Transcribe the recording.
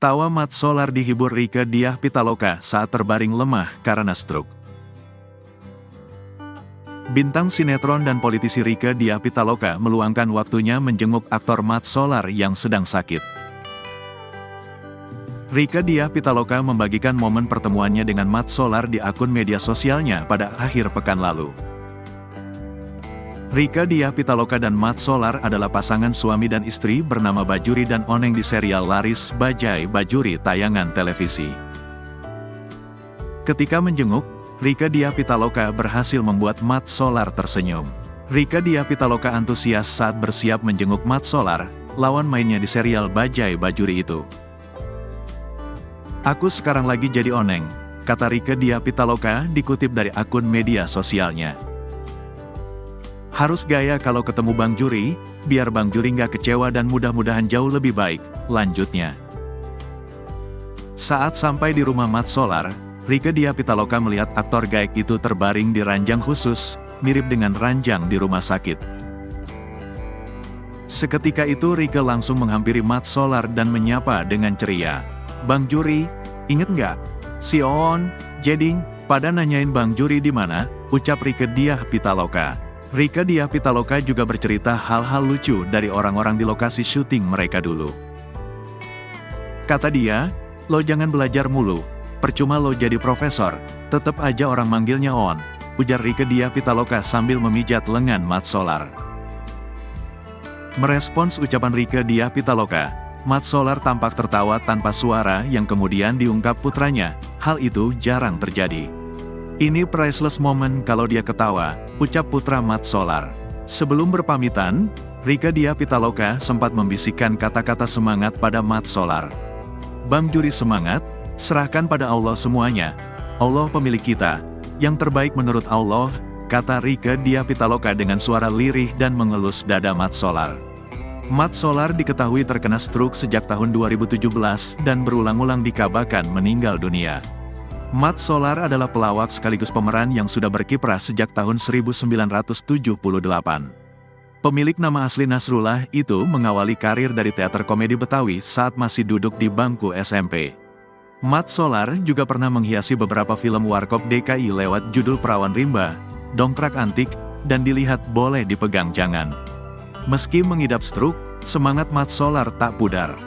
Tawa mat solar dihibur Rieke Diah Pitaloka saat terbaring lemah karena stroke. Bintang sinetron dan politisi Rieke Diah Pitaloka meluangkan waktunya menjenguk aktor mat solar yang sedang sakit. Rieke Diah Pitaloka membagikan momen pertemuannya dengan mat solar di akun media sosialnya pada akhir pekan lalu. Rieke Diah Pitaloka dan mat solar adalah pasangan suami dan istri bernama Bajuri dan Oneng di serial laris Bajaj Bajuri tayangan televisi. Ketika menjenguk, Rieke Diah Pitaloka berhasil membuat mat solar tersenyum. Rieke Diah Pitaloka antusias saat bersiap menjenguk mat solar, lawan mainnya di serial Bajaj Bajuri itu. "Aku sekarang lagi jadi Oneng," kata Rieke Diah Pitaloka dikutip dari akun media sosialnya. "Harus gaya kalau ketemu Bang Juri, biar Bang Juri nggak kecewa dan mudah-mudahan jauh lebih baik," lanjutnya. Saat sampai di rumah mat solar, Rieke Diah Pitaloka melihat aktor gaek itu terbaring di ranjang khusus, mirip dengan ranjang di rumah sakit. Seketika itu Rieke langsung menghampiri mat solar dan menyapa dengan ceria. "Bang Juri, inget nggak? Si On, Jeding, pada nanyain Bang Juri di mana?" ucap Rieke Diah Pitaloka. Rieke Diah Pitaloka juga bercerita hal-hal lucu dari orang-orang di lokasi syuting mereka dulu. Kata dia, "Lo jangan belajar mulu, percuma lo jadi profesor, tetep aja orang manggilnya On," ujar Rieke Diah Pitaloka sambil memijat lengan mat solar. Merespons ucapan Rieke Diah Pitaloka, mat solar tampak tertawa tanpa suara yang kemudian diungkap putranya, "Hal itu jarang terjadi. Ini priceless moment kalau dia ketawa," ucap putra mat solar. Sebelum berpamitan, Rieke Diah Pitaloka sempat membisikkan kata-kata semangat pada mat solar. "Bang Juri semangat, serahkan pada Allah semuanya. Allah pemilik kita, yang terbaik menurut Allah," kata Rieke Diah Pitaloka dengan suara lirih dan mengelus dada mat solar. Mat solar diketahui terkena stroke sejak tahun 2017 dan berulang-ulang dikabarkan meninggal dunia. Mat solar adalah pelawak sekaligus pemeran yang sudah berkiprah sejak tahun 1978. Pemilik nama asli Nasrullah itu mengawali karir dari teater komedi Betawi saat masih duduk di bangku SMP. Mat solar juga pernah menghiasi beberapa film warkop DKI lewat judul Perawan Rimba, Dongkrak Antik, dan Dilihat Boleh Dipegang Jangan. Meski mengidap stroke, semangat mat solar tak pudar.